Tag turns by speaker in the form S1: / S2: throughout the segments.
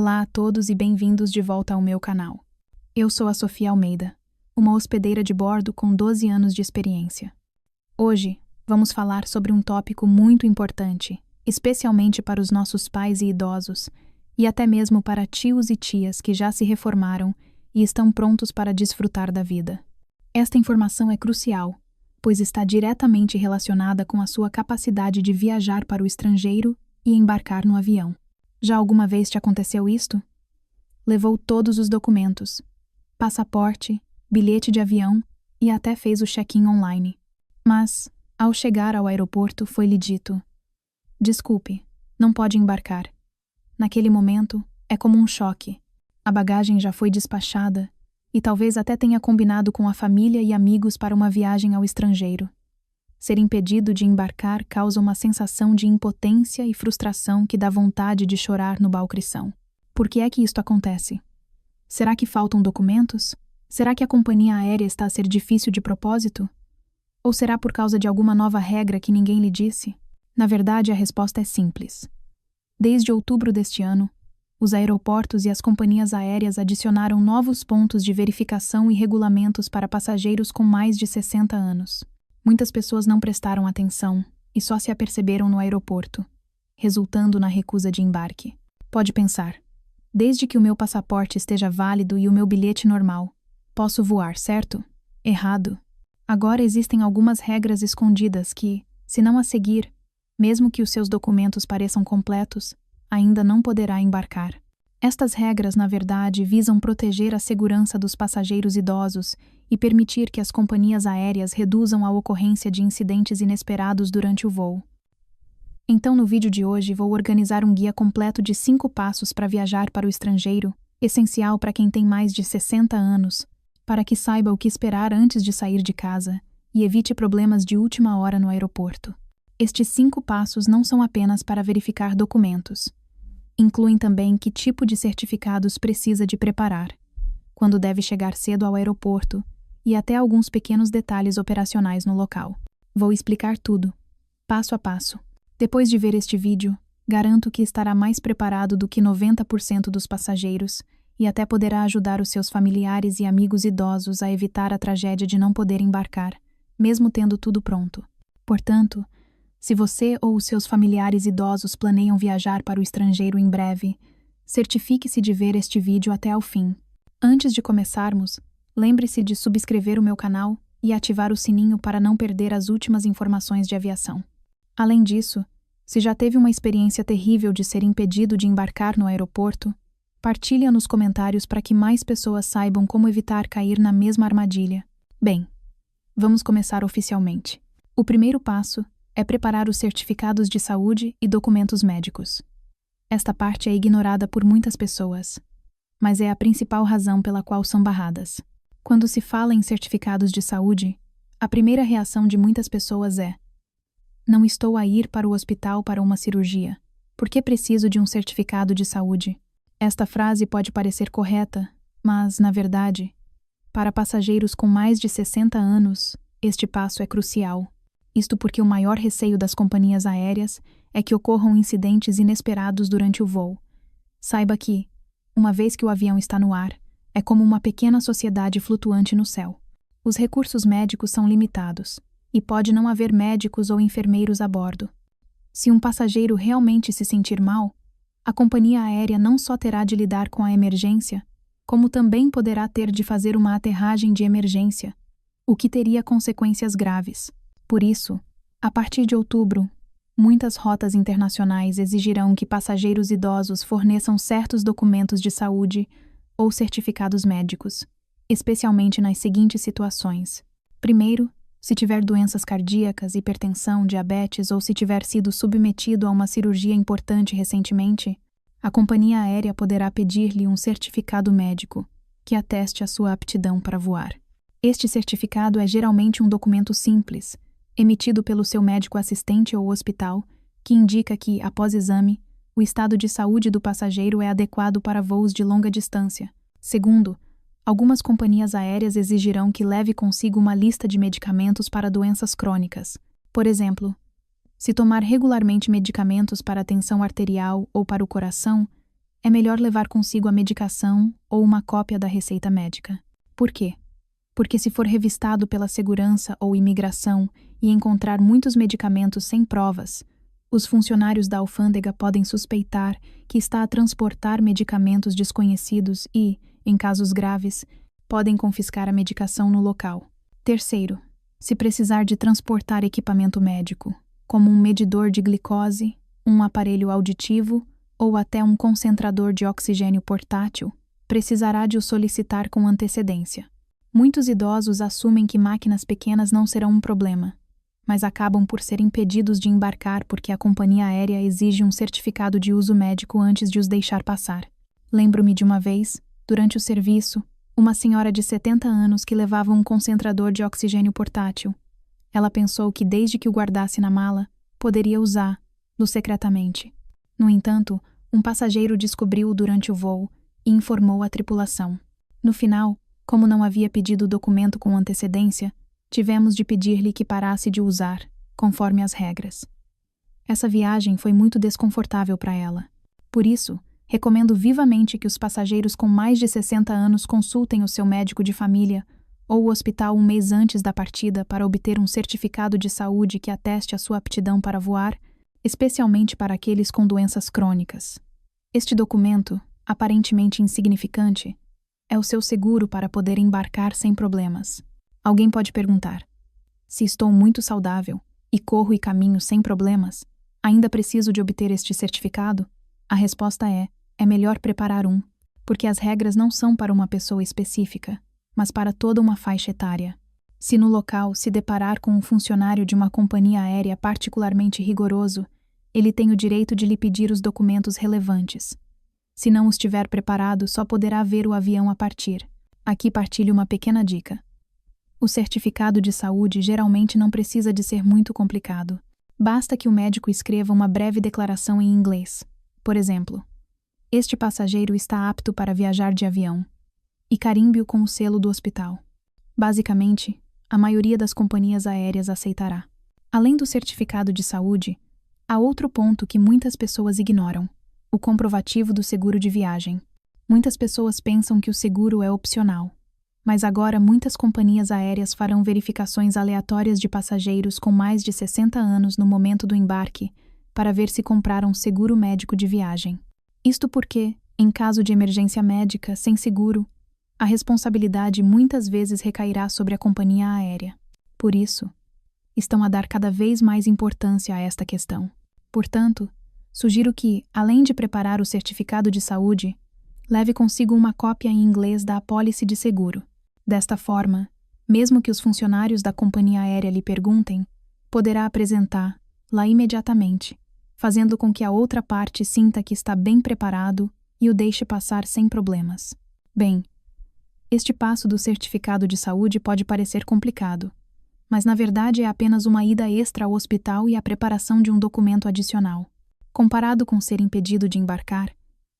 S1: Olá a todos e bem-vindos de volta ao meu canal. Eu sou a Sofia Almeida, uma hospedeira de bordo com 12 anos de experiência. Hoje, vamos falar sobre um tópico muito importante, especialmente para os nossos pais e idosos, e até mesmo para tios e tias que já se reformaram e estão prontos para desfrutar da vida. Esta informação é crucial, pois está diretamente relacionada com a sua capacidade de viajar para o estrangeiro e embarcar no avião. Já alguma vez te aconteceu isto? Levou todos os documentos, passaporte, bilhete de avião e até fez o check-in online. Mas, ao chegar ao aeroporto, foi-lhe dito: desculpe, não pode embarcar. Naquele momento, é como um choque. A bagagem já foi despachada e talvez até tenha combinado com a família e amigos para uma viagem ao estrangeiro. Ser impedido de embarcar causa uma sensação de impotência e frustração que dá vontade de chorar no balcrição. Por que é que isto acontece? Será que faltam documentos? Será que a companhia aérea está a ser difícil de propósito? Ou será por causa de alguma nova regra que ninguém lhe disse? Na verdade, a resposta é simples. Desde outubro deste ano, os aeroportos e as companhias aéreas adicionaram novos pontos de verificação e regulamentos para passageiros com mais de 60 anos. Muitas pessoas não prestaram atenção e só se aperceberam no aeroporto, resultando na recusa de embarque. Pode pensar: desde que o meu passaporte esteja válido e o meu bilhete normal, posso voar, certo? Errado. Agora existem algumas regras escondidas que, se não as seguir, mesmo que os seus documentos pareçam completos, ainda não poderá embarcar. Estas regras, na verdade, visam proteger a segurança dos passageiros idosos e permitir que as companhias aéreas reduzam a ocorrência de incidentes inesperados durante o voo. Então, no vídeo de hoje, vou organizar um guia completo de 5 passos para viajar para o estrangeiro, essencial para quem tem mais de 60 anos, para que saiba o que esperar antes de sair de casa e evite problemas de última hora no aeroporto. Estes 5 passos não são apenas para verificar documentos. Incluem também que tipo de certificados precisa de preparar, quando deve chegar cedo ao aeroporto e até alguns pequenos detalhes operacionais no local. Vou explicar tudo, passo a passo. Depois de ver este vídeo, garanto que estará mais preparado do que 90% dos passageiros e até poderá ajudar os seus familiares e amigos idosos a evitar a tragédia de não poder embarcar, mesmo tendo tudo pronto. Portanto, se você ou os seus familiares idosos planeiam viajar para o estrangeiro em breve, certifique-se de ver este vídeo até ao fim. Antes de começarmos, lembre-se de subscrever o meu canal e ativar o sininho para não perder as últimas informações de aviação. Além disso, se já teve uma experiência terrível de ser impedido de embarcar no aeroporto, partilhe-a nos comentários para que mais pessoas saibam como evitar cair na mesma armadilha. Bem, vamos começar oficialmente. O primeiro passo é preparar os certificados de saúde e documentos médicos. Esta parte é ignorada por muitas pessoas, mas é a principal razão pela qual são barradas. Quando se fala em certificados de saúde, a primeira reação de muitas pessoas é: não estou a ir para o hospital para uma cirurgia. Por que preciso de um certificado de saúde? Esta frase pode parecer correta, mas, na verdade, para passageiros com mais de 60 anos, este passo é crucial. Isto porque o maior receio das companhias aéreas é que ocorram incidentes inesperados durante o voo. Saiba que, uma vez que o avião está no ar, é como uma pequena sociedade flutuante no céu. Os recursos médicos são limitados, e pode não haver médicos ou enfermeiros a bordo. Se um passageiro realmente se sentir mal, a companhia aérea não só terá de lidar com a emergência, como também poderá ter de fazer uma aterragem de emergência, o que teria consequências graves. Por isso, a partir de outubro, muitas rotas internacionais exigirão que passageiros idosos forneçam certos documentos de saúde ou certificados médicos, especialmente nas seguintes situações. Primeiro, se tiver doenças cardíacas, hipertensão, diabetes ou se tiver sido submetido a uma cirurgia importante recentemente, a companhia aérea poderá pedir-lhe um certificado médico que ateste a sua aptidão para voar. Este certificado é geralmente um documento simples, emitido pelo seu médico assistente ou hospital, que indica que, após exame, o estado de saúde do passageiro é adequado para voos de longa distância. Segundo, algumas companhias aéreas exigirão que leve consigo uma lista de medicamentos para doenças crônicas. Por exemplo, se tomar regularmente medicamentos para a tensão arterial ou para o coração, é melhor levar consigo a medicação ou uma cópia da receita médica. Por quê? Porque se for revistado pela segurança ou imigração e encontrar muitos medicamentos sem provas, os funcionários da alfândega podem suspeitar que está a transportar medicamentos desconhecidos e, em casos graves, podem confiscar a medicação no local. Terceiro, se precisar de transportar equipamento médico, como um medidor de glicose, um aparelho auditivo ou até um concentrador de oxigênio portátil, precisará de o solicitar com antecedência. Muitos idosos assumem que máquinas pequenas não serão um problema, mas acabam por ser impedidos de embarcar porque a companhia aérea exige um certificado de uso médico antes de os deixar passar. Lembro-me de uma vez, durante o serviço, uma senhora de 70 anos que levava um concentrador de oxigênio portátil. Ela pensou que desde que o guardasse na mala, poderia usá-lo secretamente. No entanto, um passageiro descobriu-o durante o voo e informou a tripulação. No final, como não havia pedido o documento com antecedência, tivemos de pedir-lhe que parasse de usar, conforme as regras. Essa viagem foi muito desconfortável para ela. Por isso, recomendo vivamente que os passageiros com mais de 60 anos consultem o seu médico de família ou o hospital um mês antes da partida para obter um certificado de saúde que ateste a sua aptidão para voar, especialmente para aqueles com doenças crônicas. Este documento, aparentemente insignificante, é o seu seguro para poder embarcar sem problemas. Alguém pode perguntar: se estou muito saudável e corro e caminho sem problemas, ainda preciso de obter este certificado? A resposta é melhor preparar um, porque as regras não são para uma pessoa específica, mas para toda uma faixa etária. Se no local se deparar com um funcionário de uma companhia aérea particularmente rigoroso, ele tem o direito de lhe pedir os documentos relevantes. Se não os tiver preparado, só poderá ver o avião a partir. Aqui partilho uma pequena dica. O certificado de saúde geralmente não precisa de ser muito complicado. Basta que o médico escreva uma breve declaração em inglês. Por exemplo, este passageiro está apto para viajar de avião, e carimbe-o com o selo do hospital. Basicamente, a maioria das companhias aéreas aceitará. Além do certificado de saúde, há outro ponto que muitas pessoas ignoram: o comprovativo do seguro de viagem. Muitas pessoas pensam que o seguro é opcional, mas agora muitas companhias aéreas farão verificações aleatórias de passageiros com mais de 60 anos no momento do embarque para ver se compraram seguro médico de viagem. Isto porque, em caso de emergência médica sem seguro, a responsabilidade muitas vezes recairá sobre a companhia aérea. Por isso, estão a dar cada vez mais importância a esta questão. Portanto, sugiro que, além de preparar o certificado de saúde, leve consigo uma cópia em inglês da apólice de seguro. Desta forma, mesmo que os funcionários da companhia aérea lhe perguntem, poderá apresentá-la imediatamente, fazendo com que a outra parte sinta que está bem preparado e o deixe passar sem problemas. Bem, este passo do certificado de saúde pode parecer complicado, mas na verdade é apenas uma ida extra ao hospital e a preparação de um documento adicional. Comparado com ser impedido de embarcar,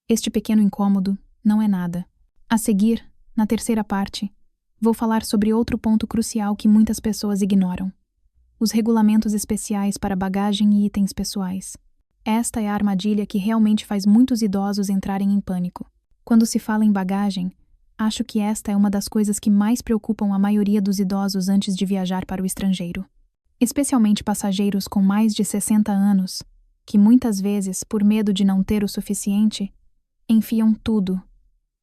S1: este pequeno incômodo não é nada. A seguir, na terceira parte, vou falar sobre outro ponto crucial que muitas pessoas ignoram: os regulamentos especiais para bagagem e itens pessoais. Esta é a armadilha que realmente faz muitos idosos entrarem em pânico. Quando se fala em bagagem, acho que esta é uma das coisas que mais preocupam a maioria dos idosos antes de viajar para o estrangeiro. Especialmente passageiros com mais de 60 anos, que muitas vezes, por medo de não ter o suficiente, enfiam tudo,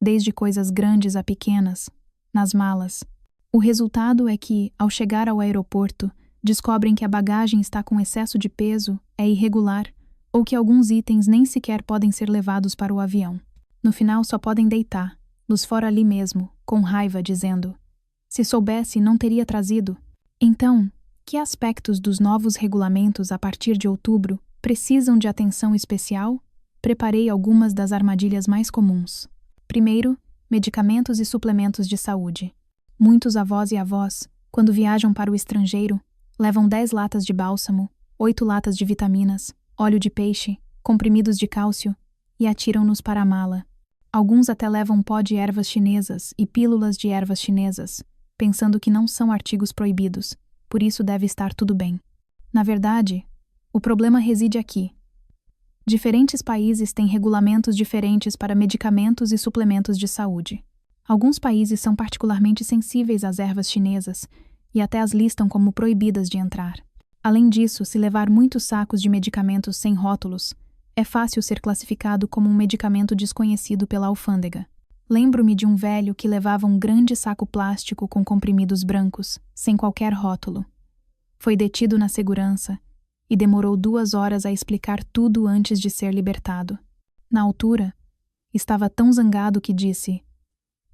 S1: desde coisas grandes a pequenas, nas malas. O resultado é que, ao chegar ao aeroporto, descobrem que a bagagem está com excesso de peso, é irregular, ou que alguns itens nem sequer podem ser levados para o avião. No final só podem deitar-los fora ali mesmo, com raiva, dizendo: se soubesse, não teria trazido. Então, que aspectos dos novos regulamentos a partir de outubro precisam de atenção especial? Preparei algumas das armadilhas mais comuns. Primeiro, medicamentos e suplementos de saúde. Muitos avós e avós, quando viajam para o estrangeiro, levam 10 latas de bálsamo, 8 latas de vitaminas, óleo de peixe, comprimidos de cálcio e atiram-nos para a mala. Alguns até levam pó de ervas chinesas e pílulas de ervas chinesas, pensando que não são artigos proibidos, por isso deve estar tudo bem. Na verdade, o problema reside aqui. Diferentes países têm regulamentos diferentes para medicamentos e suplementos de saúde. Alguns países são particularmente sensíveis às ervas chinesas e até as listam como proibidas de entrar. Além disso, se levar muitos sacos de medicamentos sem rótulos, é fácil ser classificado como um medicamento desconhecido pela alfândega. Lembro-me de um velho que levava um grande saco plástico com comprimidos brancos, sem qualquer rótulo. Foi detido na segurança e demorou 2 horas a explicar tudo antes de ser libertado. Na altura, estava tão zangado que disse: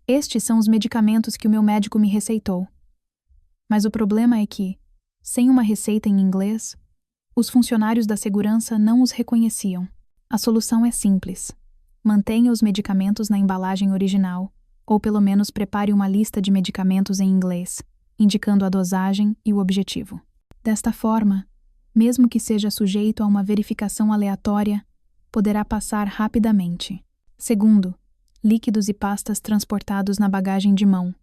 S1: "Estes são os medicamentos que o meu médico me receitou." Mas o problema é que, sem uma receita em inglês, os funcionários da segurança não os reconheciam. A solução é simples. Mantenha os medicamentos na embalagem original, ou pelo menos prepare uma lista de medicamentos em inglês, indicando a dosagem e o objetivo. Desta forma, mesmo que seja sujeito a uma verificação aleatória, poderá passar rapidamente. Segundo, líquidos e pastas transportados na bagagem de mão.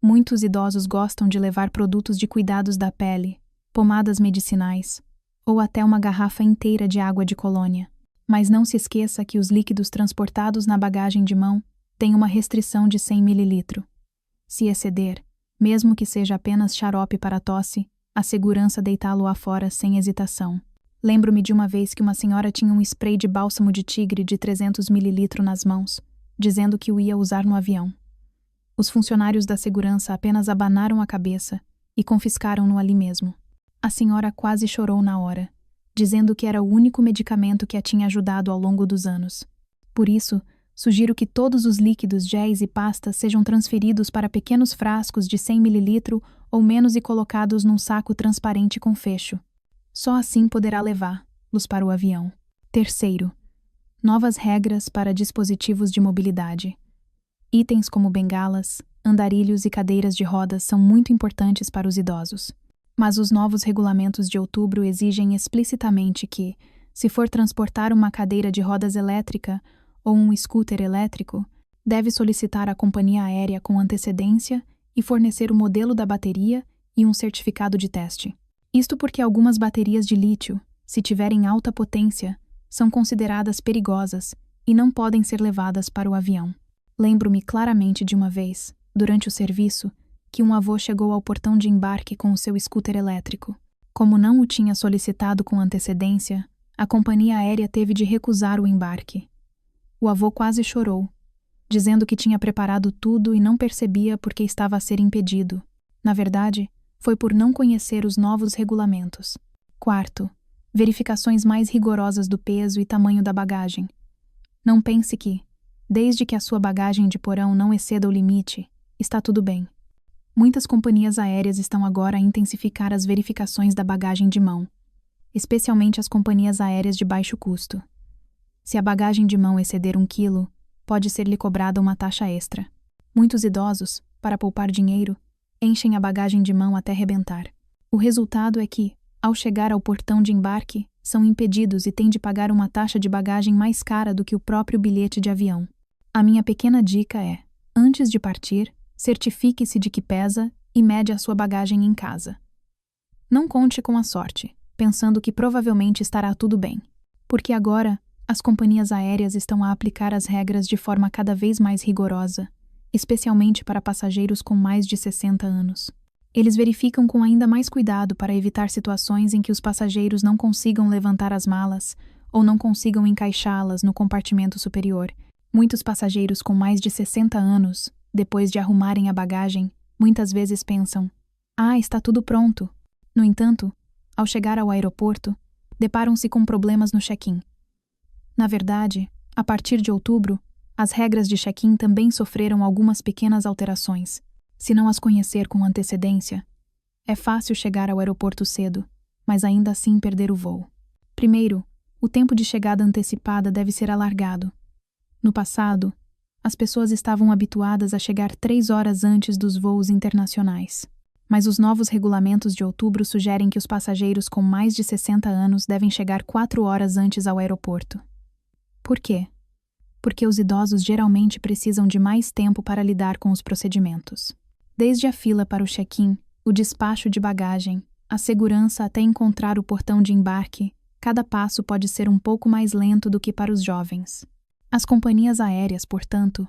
S1: Muitos idosos gostam de levar produtos de cuidados da pele, pomadas medicinais, ou até uma garrafa inteira de água de colônia. Mas não se esqueça que os líquidos transportados na bagagem de mão têm uma restrição de 100 ml. Se exceder, mesmo que seja apenas xarope para tosse, a segurança deitá-lo afora sem hesitação. Lembro-me de uma vez que uma senhora tinha um spray de bálsamo de tigre de 300 ml nas mãos, dizendo que o ia usar no avião. Os funcionários da segurança apenas abanaram a cabeça e confiscaram-no ali mesmo. A senhora quase chorou na hora, dizendo que era o único medicamento que a tinha ajudado ao longo dos anos. Por isso, sugiro que todos os líquidos, géis e pastas sejam transferidos para pequenos frascos de 100 ml ou menos e colocados num saco transparente com fecho. Só assim poderá levá-los para o avião. Terceiro, novas regras para dispositivos de mobilidade. Itens como bengalas, andarilhos e cadeiras de rodas são muito importantes para os idosos. Mas os novos regulamentos de outubro exigem explicitamente que, se for transportar uma cadeira de rodas elétrica ou um scooter elétrico, deve solicitar à companhia aérea com antecedência e fornecer o modelo da bateria e um certificado de teste. Isto porque algumas baterias de lítio, se tiverem alta potência, são consideradas perigosas e não podem ser levadas para o avião. Lembro-me claramente de uma vez, durante o serviço, que um avô chegou ao portão de embarque com o seu scooter elétrico. Como não o tinha solicitado com antecedência, a companhia aérea teve de recusar o embarque. O avô quase chorou, dizendo que tinha preparado tudo e não percebia porque estava a ser impedido. Na verdade, foi por não conhecer os novos regulamentos. Quarto, verificações mais rigorosas do peso e tamanho da bagagem. Não pense que, desde que a sua bagagem de porão não exceda o limite, está tudo bem. Muitas companhias aéreas estão agora a intensificar as verificações da bagagem de mão, especialmente as companhias aéreas de baixo custo. Se a bagagem de mão exceder 1 quilo, pode ser-lhe cobrada uma taxa extra. Muitos idosos, para poupar dinheiro, enchem a bagagem de mão até rebentar. O resultado é que, ao chegar ao portão de embarque, são impedidos e têm de pagar uma taxa de bagagem mais cara do que o próprio bilhete de avião. A minha pequena dica é, antes de partir, certifique-se de que pesa e mede a sua bagagem em casa. Não conte com a sorte, pensando que provavelmente estará tudo bem, porque agora as companhias aéreas estão a aplicar as regras de forma cada vez mais rigorosa, especialmente para passageiros com mais de 60 anos. Eles verificam com ainda mais cuidado para evitar situações em que os passageiros não consigam levantar as malas ou não consigam encaixá-las no compartimento superior. Muitos passageiros com mais de 60 anos, depois de arrumarem a bagagem, muitas vezes pensam: "Ah, está tudo pronto." No entanto, ao chegar ao aeroporto, deparam-se com problemas no check-in. Na verdade, a partir de outubro, as regras de check-in também sofreram algumas pequenas alterações. Se não as conhecer com antecedência, é fácil chegar ao aeroporto cedo, mas ainda assim perder o voo. Primeiro, o tempo de chegada antecipada deve ser alargado. No passado, as pessoas estavam habituadas a chegar 3 horas antes dos voos internacionais. Mas os novos regulamentos de outubro sugerem que os passageiros com mais de 60 anos devem chegar 4 horas antes ao aeroporto. Por quê? Porque os idosos geralmente precisam de mais tempo para lidar com os procedimentos. Desde a fila para o check-in, o despacho de bagagem, a segurança até encontrar o portão de embarque, cada passo pode ser um pouco mais lento do que para os jovens. As companhias aéreas, portanto,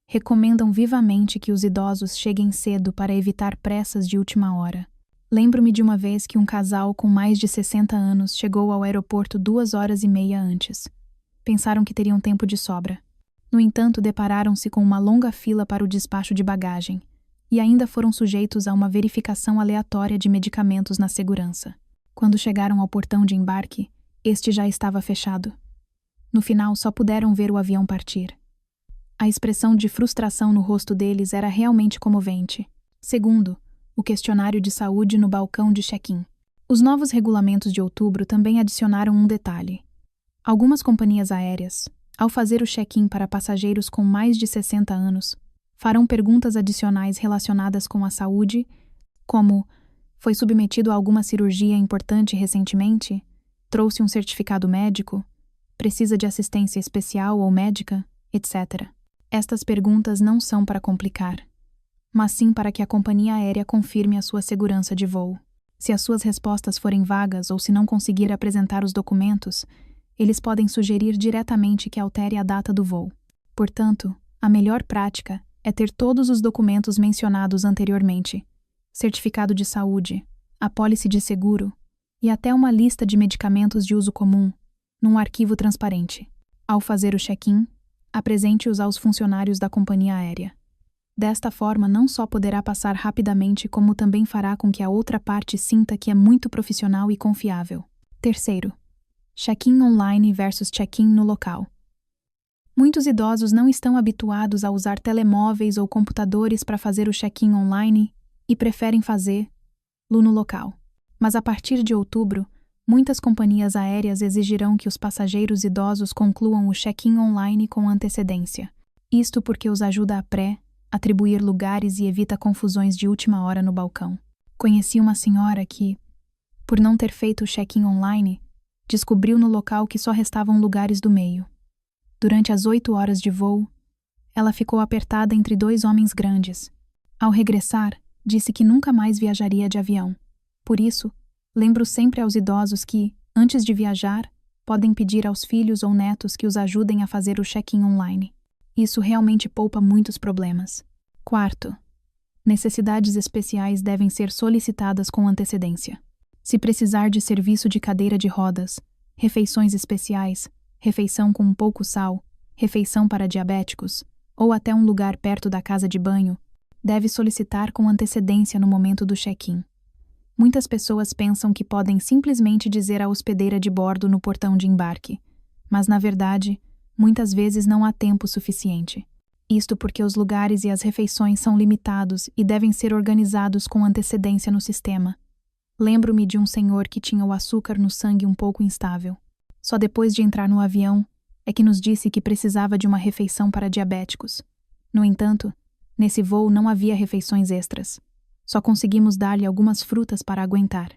S1: recomendam vivamente que os idosos cheguem cedo para evitar pressas de última hora. Lembro-me de uma vez que um casal com mais de 60 anos chegou ao aeroporto 2 horas e meia antes. Pensaram que teriam tempo de sobra. No entanto, depararam-se com uma longa fila para o despacho de bagagem e ainda foram sujeitos a uma verificação aleatória de medicamentos na segurança. Quando chegaram ao portão de embarque, este já estava fechado. No final, só puderam ver o avião partir. A expressão de frustração no rosto deles era realmente comovente. Segundo, o questionário de saúde no balcão de check-in. Os novos regulamentos de outubro também adicionaram um detalhe. Algumas companhias aéreas, ao fazer o check-in para passageiros com mais de 60 anos, farão perguntas adicionais relacionadas com a saúde, como: foi submetido a alguma cirurgia importante recentemente? Trouxe um certificado médico? Precisa de assistência especial ou médica? Etc. Estas perguntas não são para complicar, mas sim para que a companhia aérea confirme a sua segurança de voo. Se as suas respostas forem vagas ou se não conseguir apresentar os documentos, eles podem sugerir diretamente que altere a data do voo. Portanto, a melhor prática é ter todos os documentos mencionados anteriormente: certificado de saúde, apólice de seguro e até uma lista de medicamentos de uso comum, num arquivo transparente. Ao fazer o check-in, apresente-os aos funcionários da companhia aérea. Desta forma, não só poderá passar rapidamente, como também fará com que a outra parte sinta que é muito profissional e confiável. Terceiro, check-in online versus check-in no local. Muitos idosos não estão habituados a usar telemóveis ou computadores para fazer o check-in online e preferem fazê-lo no local. Mas a partir de outubro, muitas companhias aéreas exigirão que os passageiros idosos concluam o check-in online com antecedência. Isto porque os ajuda a atribuir lugares e evita confusões de última hora no balcão. Conheci uma senhora que, por não ter feito o check-in online, descobriu no local que só restavam lugares do meio. Durante as 8 horas de voo, ela ficou apertada entre 2 homens grandes. Ao regressar, disse que nunca mais viajaria de avião. Por isso, lembro sempre aos idosos que, antes de viajar, podem pedir aos filhos ou netos que os ajudem a fazer o check-in online. Isso realmente poupa muitos problemas. Quarto, necessidades especiais devem ser solicitadas com antecedência. Se precisar de serviço de cadeira de rodas, refeições especiais, refeição com pouco sal, refeição para diabéticos, ou até um lugar perto da casa de banho, deve solicitar com antecedência no momento do check-in. Muitas pessoas pensam que podem simplesmente dizer à hospedeira de bordo no portão de embarque, mas, na verdade, muitas vezes não há tempo suficiente. Isto porque os lugares e as refeições são limitados e devem ser organizados com antecedência no sistema. Lembro-me de um senhor que tinha o açúcar no sangue um pouco instável. Só depois de entrar no avião é que nos disse que precisava de uma refeição para diabéticos. No entanto, nesse voo não havia refeições extras. Só conseguimos dar-lhe algumas frutas para aguentar.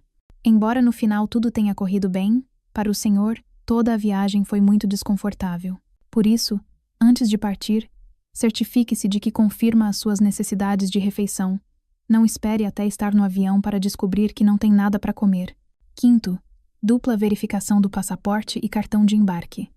S1: Embora no final tudo tenha corrido bem, para o senhor, toda a viagem foi muito desconfortável. Por isso, antes de partir, certifique-se de que confirma as suas necessidades de refeição. Não espere até estar no avião para descobrir que não tem nada para comer. Quinto, dupla verificação do passaporte e cartão de embarque.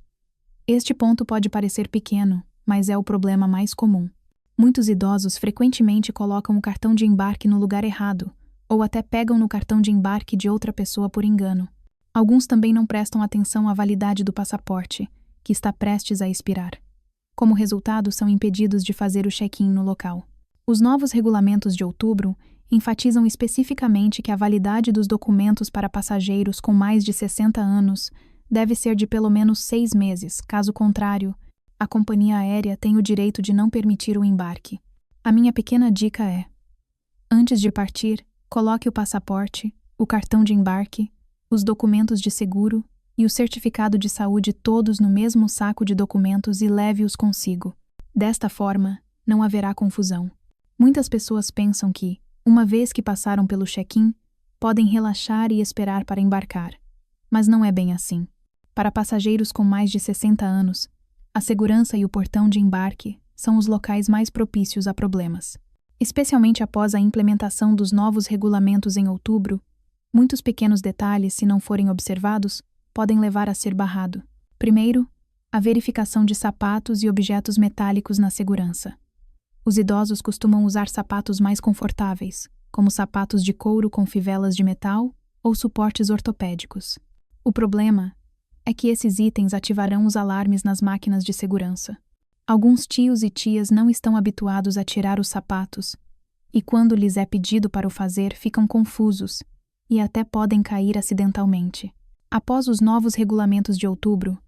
S1: Este ponto pode parecer pequeno, mas é o problema mais comum. Muitos idosos frequentemente colocam o cartão de embarque no lugar errado, ou até pegam no cartão de embarque de outra pessoa por engano. Alguns também não prestam atenção à validade do passaporte, que está prestes a expirar. Como resultado, são impedidos de fazer o check-in no local. Os novos regulamentos de outubro enfatizam especificamente que a validade dos documentos para passageiros com mais de 60 anos deve ser de pelo menos 6 meses, caso contrário, a companhia aérea tem o direito de não permitir o embarque. A minha pequena dica é: antes de partir, coloque o passaporte, o cartão de embarque, os documentos de seguro e o certificado de saúde todos no mesmo saco de documentos e leve-os consigo. Desta forma, não haverá confusão. Muitas pessoas pensam que, uma vez que passaram pelo check-in, podem relaxar e esperar para embarcar. Mas não é bem assim. Para passageiros com mais de 60 anos, a segurança e o portão de embarque são os locais mais propícios a problemas. Especialmente após a implementação dos novos regulamentos em outubro, muitos pequenos detalhes, se não forem observados, podem levar a ser barrado. Primeiro, a verificação de sapatos e objetos metálicos na segurança. Os idosos costumam usar sapatos mais confortáveis, como sapatos de couro com fivelas de metal ou suportes ortopédicos. O problema é que esses itens ativarão os alarmes nas máquinas de segurança. Alguns tios e tias não estão habituados a tirar os sapatos e, quando lhes é pedido para o fazer, ficam confusos e até podem cair acidentalmente. Após os novos regulamentos de outubro,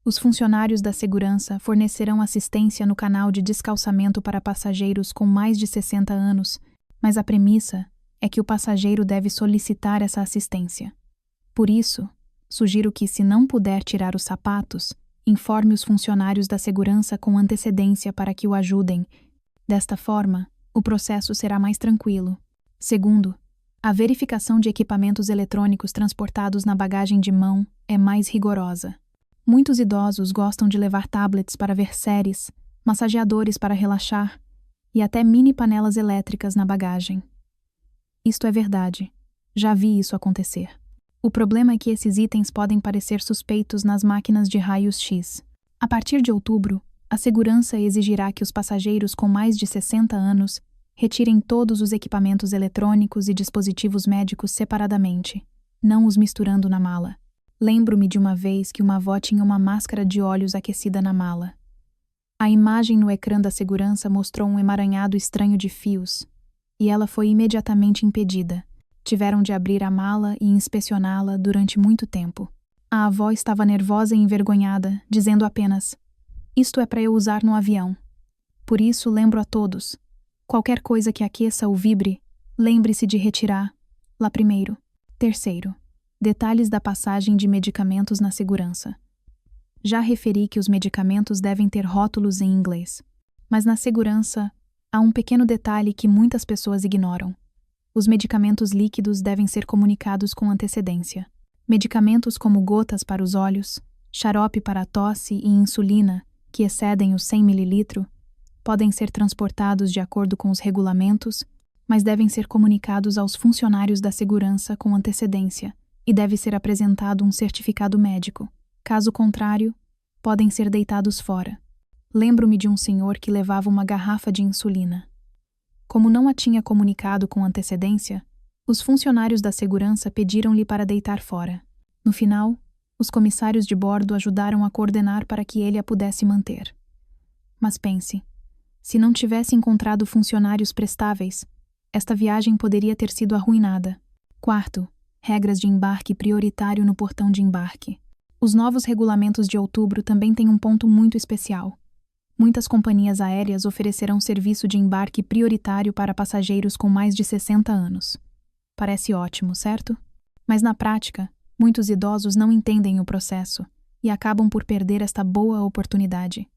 S1: os funcionários da segurança fornecerão assistência no canal de descalçamento para passageiros com mais de 60 anos, mas a premissa é que o passageiro deve solicitar essa assistência. Por isso, sugiro que, se não puder tirar os sapatos, informe os funcionários da segurança com antecedência para que o ajudem. Desta forma, o processo será mais tranquilo. Segundo, a verificação de equipamentos eletrônicos transportados na bagagem de mão é mais rigorosa. Muitos idosos gostam de levar tablets para ver séries, massageadores para relaxar e até mini panelas elétricas na bagagem. Isto é verdade. Já vi isso acontecer. O problema é que esses itens podem parecer suspeitos nas máquinas de raios-x. A partir de outubro, a segurança exigirá que os passageiros com mais de 60 anos retirem todos os equipamentos eletrônicos e dispositivos médicos separadamente, não os misturando na mala. Lembro-me de uma vez que uma avó tinha uma máscara de olhos aquecida na mala. A imagem no ecrã da segurança mostrou um emaranhado estranho de fios, e ela foi imediatamente impedida. Tiveram de abrir a mala e inspecioná-la durante muito tempo. A avó estava nervosa e envergonhada, dizendo apenas: "Isto é para eu usar no avião." Por isso, lembro a todos: qualquer coisa que aqueça ou vibre, lembre-se de retirar lá primeiro. Terceiro, detalhes da passagem de medicamentos na segurança. Já referi que os medicamentos devem ter rótulos em inglês, mas na segurança há um pequeno detalhe que muitas pessoas ignoram. Os medicamentos líquidos devem ser comunicados com antecedência. Medicamentos como gotas para os olhos, xarope para a tosse e insulina, que excedem os 100 ml, podem ser transportados de acordo com os regulamentos, mas devem ser comunicados aos funcionários da segurança com antecedência e deve ser apresentado um certificado médico. Caso contrário, podem ser deitados fora. Lembro-me de um senhor que levava uma garrafa de insulina. Como não a tinha comunicado com antecedência, os funcionários da segurança pediram-lhe para deitar fora. No final, os comissários de bordo ajudaram a coordenar para que ele a pudesse manter. Mas pense, se não tivesse encontrado funcionários prestáveis, esta viagem poderia ter sido arruinada. Quarto, regras de embarque prioritário no portão de embarque. Os novos regulamentos de outubro também têm um ponto muito especial. Muitas companhias aéreas oferecerão serviço de embarque prioritário para passageiros com mais de 60 anos. Parece ótimo, certo? Mas na prática, muitos idosos não entendem o processo e acabam por perder esta boa oportunidade.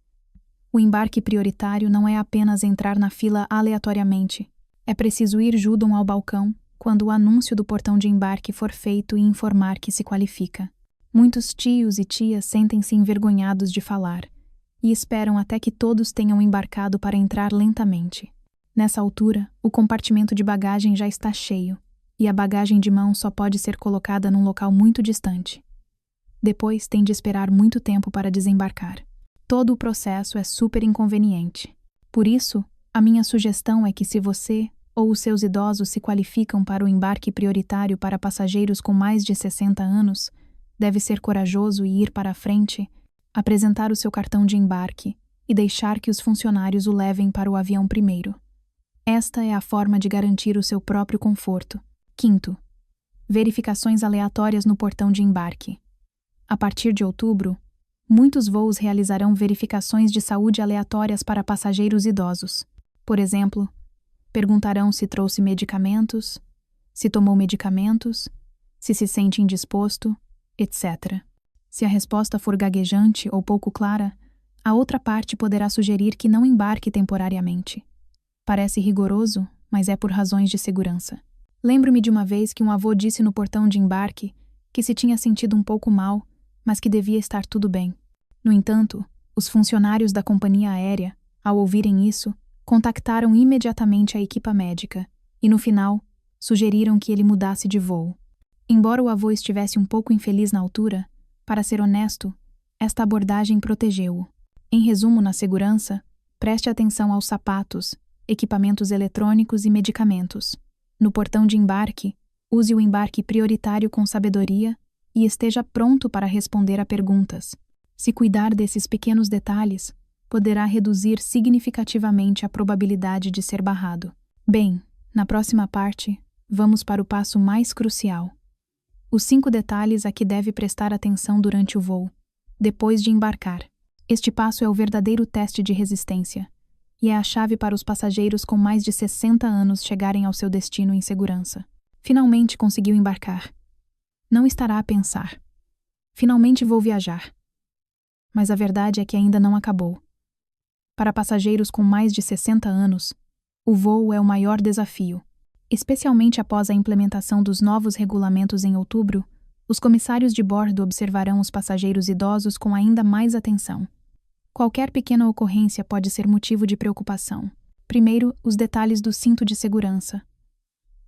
S1: O embarque prioritário não é apenas entrar na fila aleatoriamente. É preciso ir junto ao balcão quando o anúncio do portão de embarque for feito e informar que se qualifica. Muitos tios e tias sentem-se envergonhados de falar e esperam até que todos tenham embarcado para entrar lentamente. Nessa altura, o compartimento de bagagem já está cheio e a bagagem de mão só pode ser colocada num local muito distante. Depois tem de esperar muito tempo para desembarcar. Todo o processo é super inconveniente. Por isso, a minha sugestão é que, se você ou os seus idosos se qualificam para o embarque prioritário para passageiros com mais de 60 anos, deve ser corajoso e ir para a frente, apresentar o seu cartão de embarque e deixar que os funcionários o levem para o avião primeiro. Esta é a forma de garantir o seu próprio conforto. Quinto, verificações aleatórias no portão de embarque. A partir de outubro, muitos voos realizarão verificações de saúde aleatórias para passageiros idosos. Por exemplo, perguntarão se trouxe medicamentos, se tomou medicamentos, se sente indisposto, etc. Se a resposta for gaguejante ou pouco clara, a outra parte poderá sugerir que não embarque temporariamente. Parece rigoroso, mas é por razões de segurança. Lembro-me de uma vez que um avô disse no portão de embarque que se tinha sentido um pouco mal, mas que devia estar tudo bem. No entanto, os funcionários da companhia aérea, ao ouvirem isso, contactaram imediatamente a equipa médica e, no final, sugeriram que ele mudasse de voo. Embora o avô estivesse um pouco infeliz na altura, Para ser honesto, esta abordagem protegeu-o. Em resumo, na segurança, preste atenção aos sapatos, equipamentos eletrônicos e medicamentos. No portão de embarque, use o embarque prioritário com sabedoria e esteja pronto para responder a perguntas. Se cuidar desses pequenos detalhes, poderá reduzir significativamente a probabilidade de ser barrado. Bem, na próxima parte, vamos para o passo mais crucial. Os 5 detalhes a que deve prestar atenção durante o voo, depois de embarcar. Este passo é o verdadeiro teste de resistência e é a chave para os passageiros com mais de 60 anos chegarem ao seu destino em segurança. Finalmente conseguiu embarcar. Não estará a pensar: finalmente vou viajar. Mas a verdade é que ainda não acabou. Para passageiros com mais de 60 anos, o voo é o maior desafio. Especialmente após a implementação dos novos regulamentos em outubro, os comissários de bordo observarão os passageiros idosos com ainda mais atenção. Qualquer pequena ocorrência pode ser motivo de preocupação. Primeiro, os detalhes do cinto de segurança.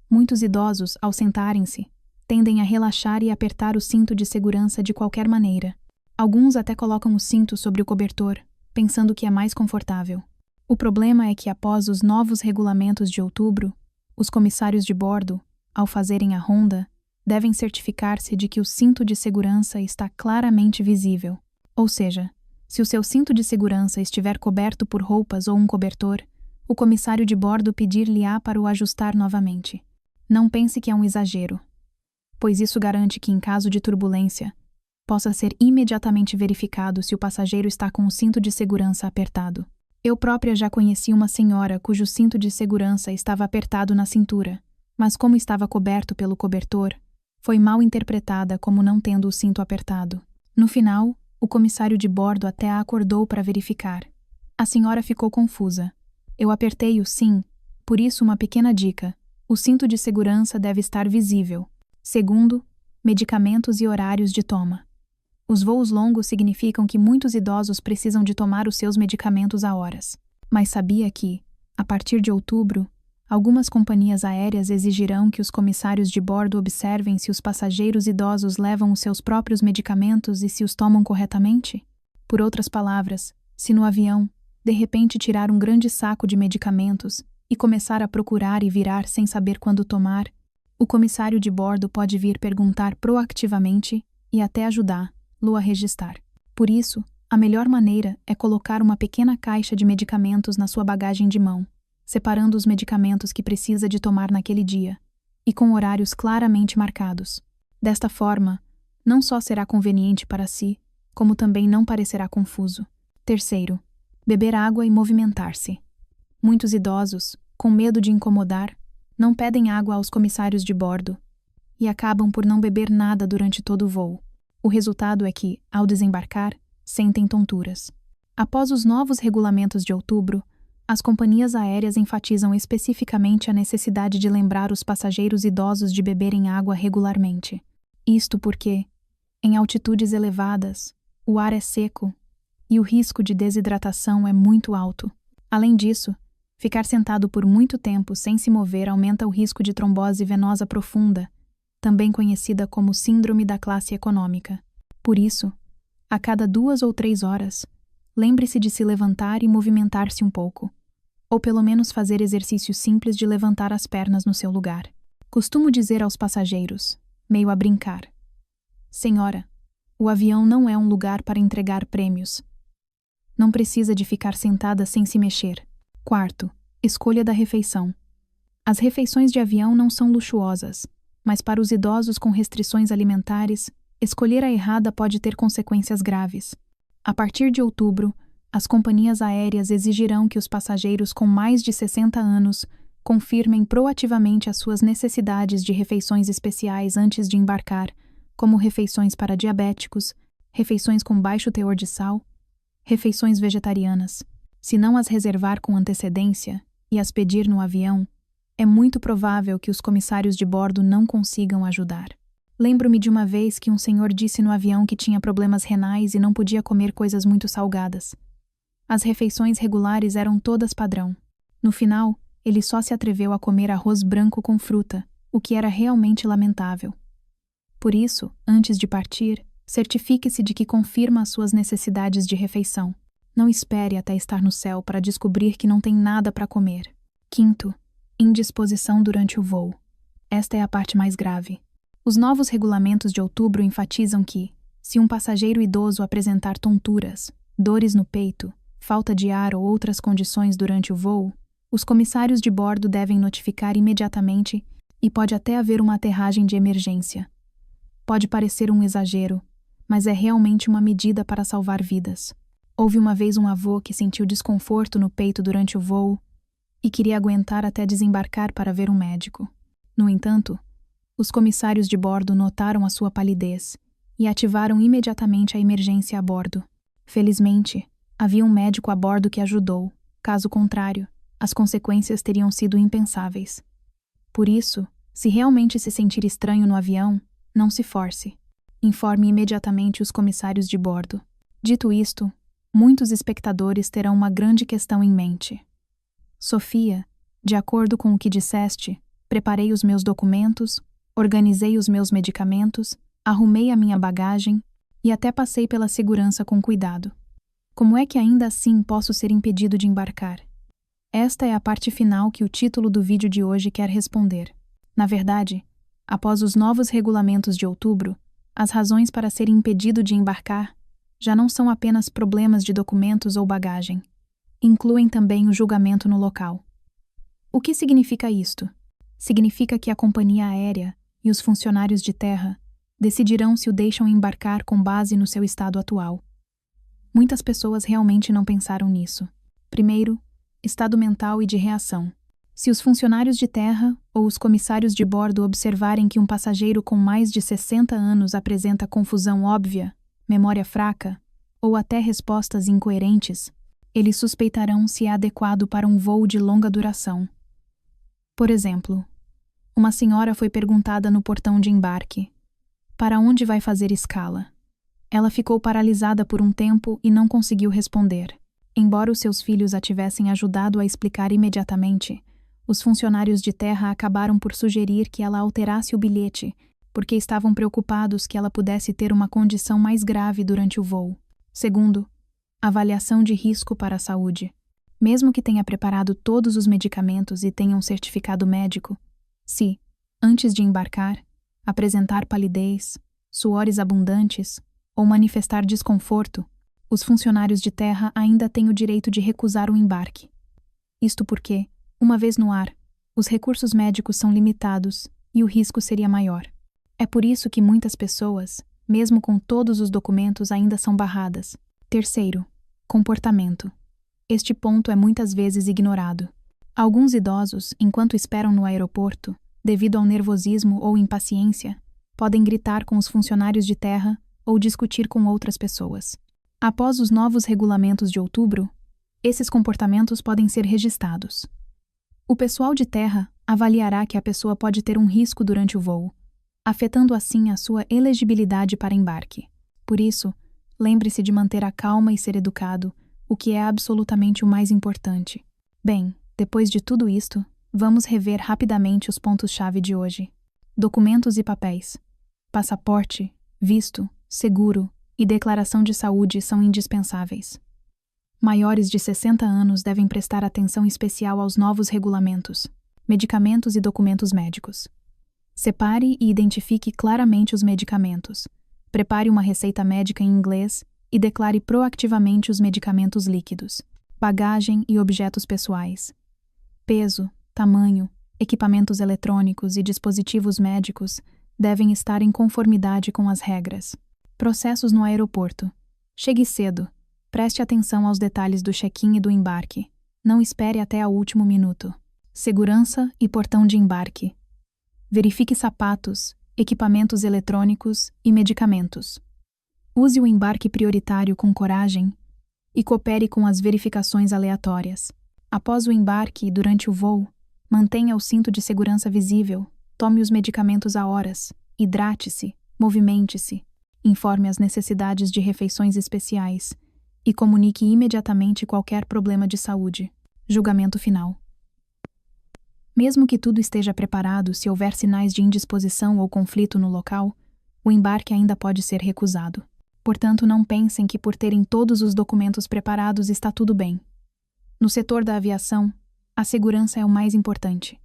S1: Muitos idosos, ao sentarem-se, tendem a relaxar e apertar o cinto de segurança de qualquer maneira. Alguns até colocam o cinto sobre o cobertor, pensando que é mais confortável. O problema é que, após os novos regulamentos de outubro, os comissários de bordo, ao fazerem a ronda, devem certificar-se de que o cinto de segurança está claramente visível. Ou seja, se o seu cinto de segurança estiver coberto por roupas ou um cobertor, o comissário de bordo pedir-lhe-á para o ajustar novamente. Não pense que é um exagero, pois isso garante que, em caso de turbulência, possa ser imediatamente verificado se o passageiro está com o cinto de segurança apertado. Eu própria já conheci uma senhora cujo cinto de segurança estava apertado na cintura, mas como estava coberto pelo cobertor, foi mal interpretada como não tendo o cinto apertado. No final, o comissário de bordo até a acordou para verificar. A senhora ficou confusa. Eu apertei-o, sim, por isso uma pequena dica: o cinto de segurança deve estar visível. Segundo, medicamentos e horários de toma. Os voos longos significam que muitos idosos precisam de tomar os seus medicamentos a horas. Mas sabia que, a partir de outubro, algumas companhias aéreas exigirão que os comissários de bordo observem se os passageiros idosos levam os seus próprios medicamentos e se os tomam corretamente? Por outras palavras, se no avião, de repente tirar um grande saco de medicamentos e começar a procurar e virar sem saber quando tomar, o comissário de bordo pode vir perguntar proativamente e até ajudá-lo a registrar. Por isso, a melhor maneira é colocar uma pequena caixa de medicamentos na sua bagagem de mão, separando os medicamentos que precisa de tomar naquele dia, e com horários claramente marcados. Desta forma, não só será conveniente para si, como também não parecerá confuso. Terceiro, beber água e movimentar-se. Muitos idosos, com medo de incomodar, não pedem água aos comissários de bordo e acabam por não beber nada durante todo o voo. O resultado é que, ao desembarcar, sentem tonturas. Após os novos regulamentos de outubro, as companhias aéreas enfatizam especificamente a necessidade de lembrar os passageiros idosos de beberem água regularmente. Isto porque, em altitudes elevadas, o ar é seco e o risco de desidratação é muito alto. Além disso, ficar sentado por muito tempo sem se mover aumenta o risco de trombose venosa profunda, também conhecida como síndrome da classe econômica. Por isso, a cada 2 ou 3 horas, lembre-se de se levantar e movimentar-se um pouco, ou pelo menos fazer exercícios simples de levantar as pernas no seu lugar. Costumo dizer aos passageiros, meio a brincar: "Senhora, o avião não é um lugar para entregar prêmios. Não precisa de ficar sentada sem se mexer." Quarto, escolha da refeição. As refeições de avião não são luxuosas, mas para os idosos com restrições alimentares, escolher a errada pode ter consequências graves. A partir de outubro, as companhias aéreas exigirão que os passageiros com mais de 60 anos confirmem proativamente as suas necessidades de refeições especiais antes de embarcar, como refeições para diabéticos, refeições com baixo teor de sal, refeições vegetarianas. Se não as reservar com antecedência e as pedir no avião, é muito provável que os comissários de bordo não consigam ajudar. Lembro-me de uma vez que um senhor disse no avião que tinha problemas renais e não podia comer coisas muito salgadas. As refeições regulares eram todas padrão. No final, ele só se atreveu a comer arroz branco com fruta, o que era realmente lamentável. Por isso, antes de partir, Certifique-se de que confirma as suas necessidades de refeição. Não espere até estar no céu para descobrir que não tem nada para comer. Quinto, indisposição durante o voo. Esta é a parte mais grave. Os novos regulamentos de outubro enfatizam que, se um passageiro idoso apresentar tonturas, dores no peito, falta de ar ou outras condições durante o voo, os comissários de bordo devem notificar imediatamente e pode até haver uma aterragem de emergência. Pode parecer um exagero, mas é realmente uma medida para salvar vidas. Houve uma vez um avô que sentiu desconforto no peito durante o voo e queria aguentar até desembarcar para ver um médico. No entanto, os comissários de bordo notaram a sua palidez e ativaram imediatamente a emergência a bordo. Felizmente, havia um médico a bordo que ajudou. Caso contrário, as consequências teriam sido impensáveis. Por isso, se realmente se sentir estranho no avião, não se force. Informe imediatamente os comissários de bordo. Dito isto, muitos espectadores terão uma grande questão em mente. Sofia, de acordo com o que disseste, preparei os meus documentos, organizei os meus medicamentos, arrumei a minha bagagem e até passei pela segurança com cuidado. Como é que ainda assim posso ser impedido de embarcar? Esta é a parte final que o título do vídeo de hoje quer responder. Na verdade, após os novos regulamentos de outubro, as razões para ser impedido de embarcar já não são apenas problemas de documentos ou bagagem. Incluem também o julgamento no local. O que significa isto? Significa que a companhia aérea e os funcionários de terra decidirão se o deixam embarcar com base no seu estado atual. Muitas pessoas realmente não pensaram nisso. Primeiro, estado mental e de reação. Se os funcionários de terra ou os comissários de bordo observarem que um passageiro com mais de 60 anos apresenta confusão óbvia, memória fraca ou até respostas incoerentes, eles suspeitarão se é adequado para um voo de longa duração. Por exemplo, uma senhora foi perguntada no portão de embarque: para onde vai fazer escala? Ela ficou paralisada por um tempo e não conseguiu responder. Embora os seus filhos a tivessem ajudado a explicar imediatamente, os funcionários de terra acabaram por sugerir que ela alterasse o bilhete, porque estavam preocupados que ela pudesse ter uma condição mais grave durante o voo. Segundo, avaliação de risco para a saúde. Mesmo que tenha preparado todos os medicamentos e tenha um certificado médico, se, antes de embarcar, apresentar palidez, suores abundantes ou manifestar desconforto, os funcionários de terra ainda têm o direito de recusar o embarque. Isto porque, uma vez no ar, os recursos médicos são limitados e o risco seria maior. É por isso que muitas pessoas, mesmo com todos os documentos, ainda são barradas. Terceiro, comportamento. Este ponto é muitas vezes ignorado. Alguns idosos, enquanto esperam no aeroporto, devido ao nervosismo ou impaciência, podem gritar com os funcionários de terra ou discutir com outras pessoas. Após os novos regulamentos de outubro, esses comportamentos podem ser registrados. O pessoal de terra avaliará que a pessoa pode ter um risco durante o voo, afetando assim a sua elegibilidade para embarque. Por isso, lembre-se de manter a calma e ser educado, o que é absolutamente o mais importante. Bem, depois de tudo isto, vamos rever rapidamente os pontos-chave de hoje. Documentos e papéis. Passaporte, visto, seguro e declaração de saúde são indispensáveis. Maiores de 60 anos devem prestar atenção especial aos novos regulamentos. Medicamentos e documentos médicos. Separe e identifique claramente os medicamentos. Prepare uma receita médica em inglês e declare proativamente os medicamentos líquidos. Bagagem e objetos pessoais. Peso, tamanho, equipamentos eletrônicos e dispositivos médicos devem estar em conformidade com as regras. Processos no aeroporto. Chegue cedo. Preste atenção aos detalhes do check-in e do embarque. Não espere até o último minuto. Segurança e portão de embarque. Verifique sapatos, equipamentos eletrônicos e medicamentos. Use o embarque prioritário com coragem e coopere com as verificações aleatórias. Após o embarque e durante o voo, mantenha o cinto de segurança visível, tome os medicamentos a horas, hidrate-se, movimente-se, informe as necessidades de refeições especiais e comunique imediatamente qualquer problema de saúde. Julgamento final. Mesmo que tudo esteja preparado, se houver sinais de indisposição ou conflito no local, o embarque ainda pode ser recusado. Portanto, não pensem que por terem todos os documentos preparados está tudo bem. No setor da aviação, a segurança é o mais importante.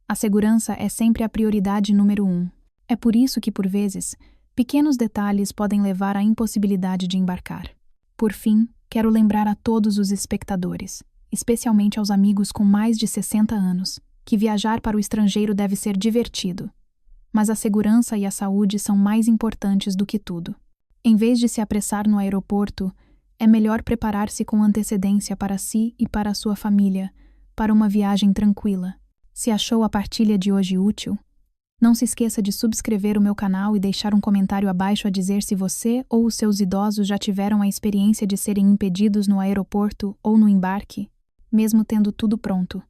S1: A segurança é sempre a prioridade número 1. É por isso que, por vezes, pequenos detalhes podem levar à impossibilidade de embarcar. Por fim, quero lembrar a todos os espectadores, especialmente aos amigos com mais de 60 anos, que viajar para o estrangeiro deve ser divertido. Mas a segurança e a saúde são mais importantes do que tudo. Em vez de se apressar no aeroporto, é melhor preparar-se com antecedência para si e para a sua família, para uma viagem tranquila. Se achou a partilha de hoje útil, não se esqueça de subscrever o meu canal e deixar um comentário abaixo a dizer se você ou os seus idosos já tiveram a experiência de serem impedidos no aeroporto ou no embarque, mesmo tendo tudo pronto.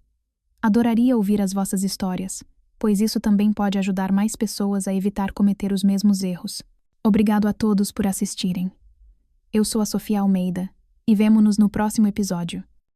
S1: Adoraria ouvir as vossas histórias, pois isso também pode ajudar mais pessoas a evitar cometer os mesmos erros. Obrigado a todos por assistirem. Eu sou a Sofia Almeida e vemo-nos no próximo episódio.